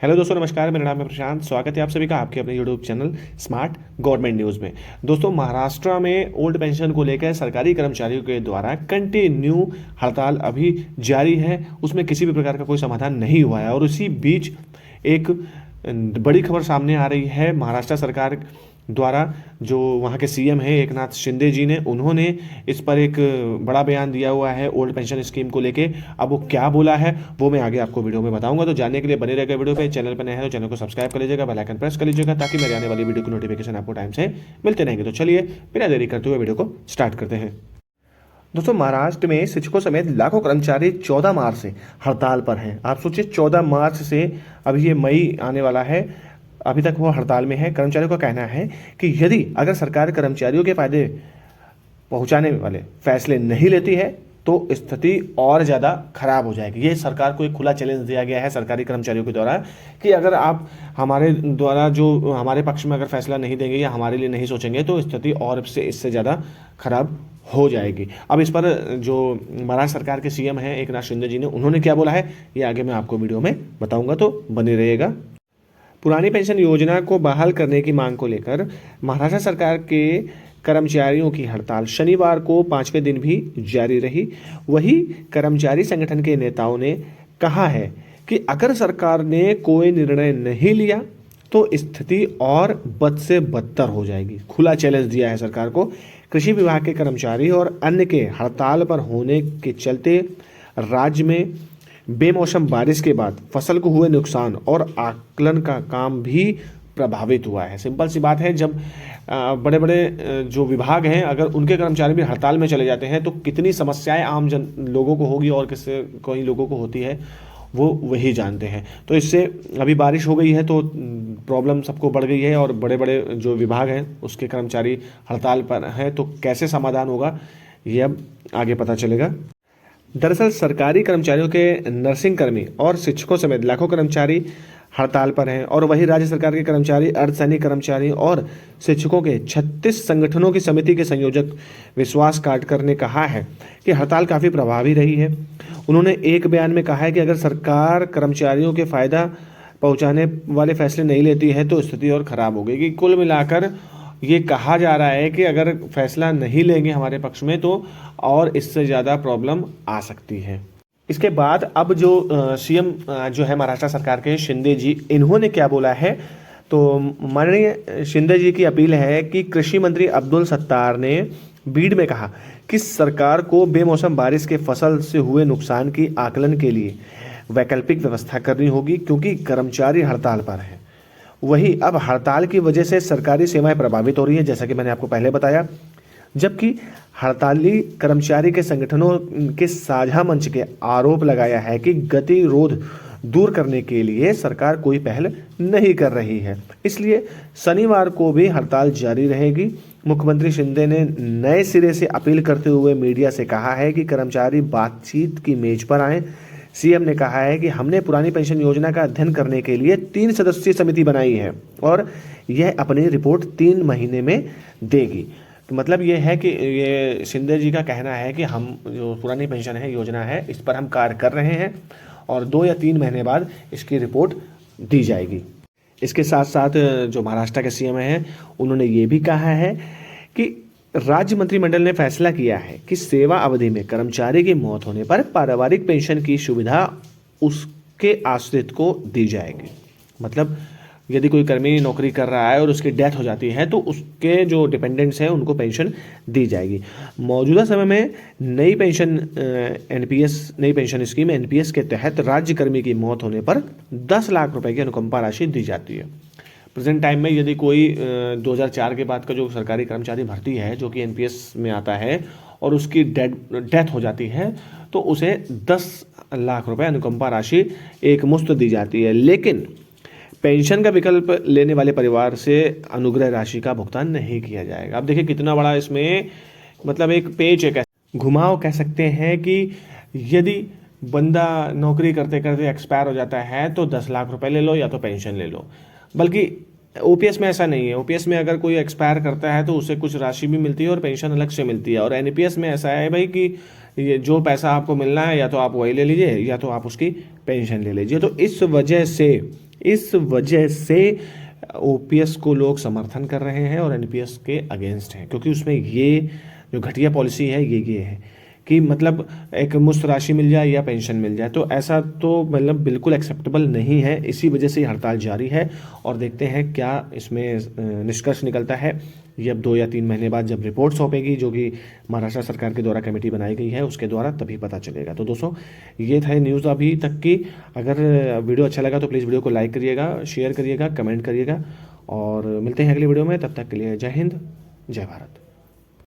Hello दोस्तों, नमस्कार। मेरा नाम है प्रशांत। स्वागत है आप सभी का आपके अपने YouTube channel smart government news में। दोस्तों, महाराष्ट्र में ओल्ड पेंशन को लेकर सरकारी कर्मचारियों के द्वारा कंटिन्यू हड़ताल अभी जारी है। उसमें किसी भी प्रकार का कोई समाधान नहीं हुआ है और उसी बीच एक बड़ी खबर सामने आ रही है। महाराष्ट्र सरकार द्वारा जो वहाँ के सीएम हैं एकनाथ शिंदे जी ने, उन्होंने इस पर एक बड़ा बयान दिया हुआ है ओल्ड पेंशन स्कीम को लेके। अब वो क्या बोला है वो मैं आगे आपको वीडियो में बताऊंगा। तो जानने के लिए बने रहेगा वीडियो पे। चैनल पर नए हैं तो चैनल को सब्सक्राइब कर लीजिएगा, बेल आइकन प्रेस कर लीजिएगा ताकि मेरे आने वाली वीडियो की नोटिफिकेशन आपको टाइम से मिलते रहेंगे। तो चलिए बिना देरी करते हुए वीडियो को स्टार्ट करते हैं। दोस्तों, महाराष्ट्र में शिक्षकों समेत लाखों कर्मचारी 14 मार्च से हड़ताल पर हैं। आप सोचिए, 14 मार्च से अभी ये मई आने वाला है, अभी तक वो हड़ताल में है। कर्मचारियों का कहना है कि यदि अगर सरकार कर्मचारियों के फायदे पहुंचाने वाले फैसले नहीं लेती है तो स्थिति और ज़्यादा खराब हो जाएगी। ये सरकार को एक खुला चैलेंज दिया गया है सरकारी कर्मचारियों के द्वारा कि अगर आप हमारे द्वारा जो हमारे पक्ष में अगर फैसला नहीं देंगे या हमारे लिए नहीं सोचेंगे तो स्थिति और इससे ज़्यादा खराब हो जाएगी। अब इस पर जो महाराष्ट्र सरकार के सीएम हैं एकनाथ शिंदे जी ने, उन्होंने क्या बोला है ये आगे मैं आपको वीडियो में बताऊंगा, तो बने रहिएगा। पुरानी पेंशन योजना को बहाल करने की मांग को लेकर महाराष्ट्र सरकार के कर्मचारियों की हड़ताल शनिवार को 5वें दिन भी जारी रही। वही कर्मचारी संगठन के नेताओं ने कहा है कि अगर सरकार ने कोई निर्णय नहीं लिया तो स्थिति और बद से बदतर हो जाएगी। खुला चैलेंज दिया है सरकार को। कृषि विभाग के कर्मचारी और अन्य के हड़ताल पर होने के चलते राज्य में बेमौसम बारिश के बाद फसल को हुए नुकसान और आकलन का काम भी प्रभावित हुआ है। सिंपल सी बात है, जब बड़े बड़े जो विभाग हैं अगर उनके कर्मचारी भी हड़ताल में चले जाते हैं तो कितनी समस्याएं आम जन लोगों को होगी और किससे कई लोगों को होती है वो वही जानते हैं। तो इससे अभी बारिश हो गई है तो प्रॉब्लम सबको बढ़ गई है और बड़े बड़े जो विभाग हैं उसके कर्मचारी हड़ताल पर हैं। तो कैसे समाधान होगा ये अब आगे पता चलेगा। दरअसल सरकारी कर्मचारियों के नर्सिंग कर्मी और शिक्षकों समेत लाखों कर्मचारी हड़ताल पर हैं और वही राज्य सरकार के कर्मचारी, अर्धसैनिक कर्मचारी और शिक्षकों के 36 संगठनों की समिति के संयोजक विश्वास काटकर ने कहा है कि हड़ताल काफ़ी प्रभावी रही है। उन्होंने एक बयान में कहा है कि अगर सरकार कर्मचारियों के फायदा पहुंचाने वाले फैसले नहीं लेती है तो स्थिति और खराब हो गई। कुल मिलाकर ये कहा जा रहा है कि अगर फैसला नहीं लेंगे हमारे पक्ष में तो और इससे ज़्यादा प्रॉब्लम आ सकती है। इसके बाद अब जो सीएम जो है महाराष्ट्र सरकार के शिंदे जी, इन्होंने क्या बोला है तो माननीय शिंदे जी की अपील है कि कृषि मंत्री अब्दुल सत्तार ने बीड में कहा कि सरकार को बेमौसम बारिश के फसल से हुए नुकसान की आकलन के लिए वैकल्पिक व्यवस्था करनी होगी क्योंकि कर्मचारी हड़ताल पर हैं। वही अब हड़ताल की वजह से सरकारी सेवाएं प्रभावित हो रही है, जैसा कि मैंने आपको पहले बताया। जबकि हड़ताली कर्मचारी के संगठनों के साझा मंच के आरोप लगाया है कि गतिरोध दूर करने के लिए सरकार कोई पहल नहीं कर रही है, इसलिए शनिवार को भी हड़ताल जारी रहेगी। मुख्यमंत्री शिंदे ने नए सिरे से अपील करते हुए मीडिया से कहा है कि कर्मचारी बातचीत की मेज पर आएं। सीएम ने कहा है कि हमने पुरानी पेंशन योजना का अध्ययन करने के लिए 3 सदस्यीय समिति बनाई है और यह अपनी रिपोर्ट 3 महीने में देगी। तो मतलब ये है कि ये शिंदे जी का कहना है कि हम जो पुरानी पेंशन है योजना है इस पर हम कार्य कर रहे हैं और 2 या 3 महीने बाद इसकी रिपोर्ट दी जाएगी। इसके साथ साथ जो महाराष्ट्र के सीएम हैं उन्होंने ये भी कहा है कि राज्य मंत्रिमंडल ने फैसला किया है कि सेवा अवधि में कर्मचारी की मौत होने पर पारिवारिक पेंशन की सुविधा उसके आश्रित को दी जाएगी। मतलब यदि कोई कर्मी नौकरी कर रहा है और उसकी डेथ हो जाती है तो उसके जो डिपेंडेंट्स हैं उनको पेंशन दी जाएगी। मौजूदा समय में नई पेंशन स्कीम एनपीएस के तहत राज्य कर्मी की मौत होने पर 10 लाख रुपए की अनुकंपा राशि दी जाती है। प्रेजेंट टाइम में यदि कोई 2004 के बाद का जो सरकारी कर्मचारी भर्ती है जो कि एनपीएस में आता है और उसकी डेथ हो जाती है तो उसे 10 लाख रुपए अनुकंपा राशि एक मुश्त दी जाती है। लेकिन पेंशन का विकल्प लेने वाले परिवार से अनुग्रह राशि का भुगतान नहीं किया जाएगा। अब देखिए कितना बड़ा इसमें मतलब एक पेच है, घुमाव कह सकते हैं कि यदि बंदा नौकरी करते करते एक्सपायर हो जाता है तो 10 लाख रुपए ले लो या तो पेंशन ले लो। बल्कि ओपीएस में ऐसा नहीं है। ओपीएस में अगर कोई एक्सपायर करता है तो उसे कुछ राशि भी मिलती है और पेंशन अलग से मिलती है। और एनपीएस में ऐसा है भाई कि ये जो पैसा आपको मिलना है या तो आप वही ले लीजिए या तो आप उसकी पेंशन ले लीजिए। तो इस वजह से इस वजह से ओपीएस को लोग समर्थन कर रहे हैं और एनपीएस के अगेंस्ट हैं, क्योंकि उसमें ये जो घटिया पॉलिसी है ये है कि मतलब एक मुफ्त राशि मिल जाए या पेंशन मिल जाए, तो ऐसा तो मतलब बिल्कुल एक्सेप्टेबल नहीं है। इसी वजह से हड़ताल जारी है और देखते हैं क्या इसमें निष्कर्ष निकलता है। ये अब 2 या 3 महीने बाद जब रिपोर्ट सौंपेगी, जो कि महाराष्ट्र सरकार के द्वारा कमेटी बनाई गई है उसके द्वारा, तभी पता चलेगा। तो दोस्तों ये था न्यूज़ अभी तक की। अगर वीडियो अच्छा लगा तो प्लीज़ वीडियो को लाइक करिएगा, शेयर करिएगा, कमेंट करिएगा और मिलते हैं अगली वीडियो में। तब तक के लिए जय हिंद, जय भारत।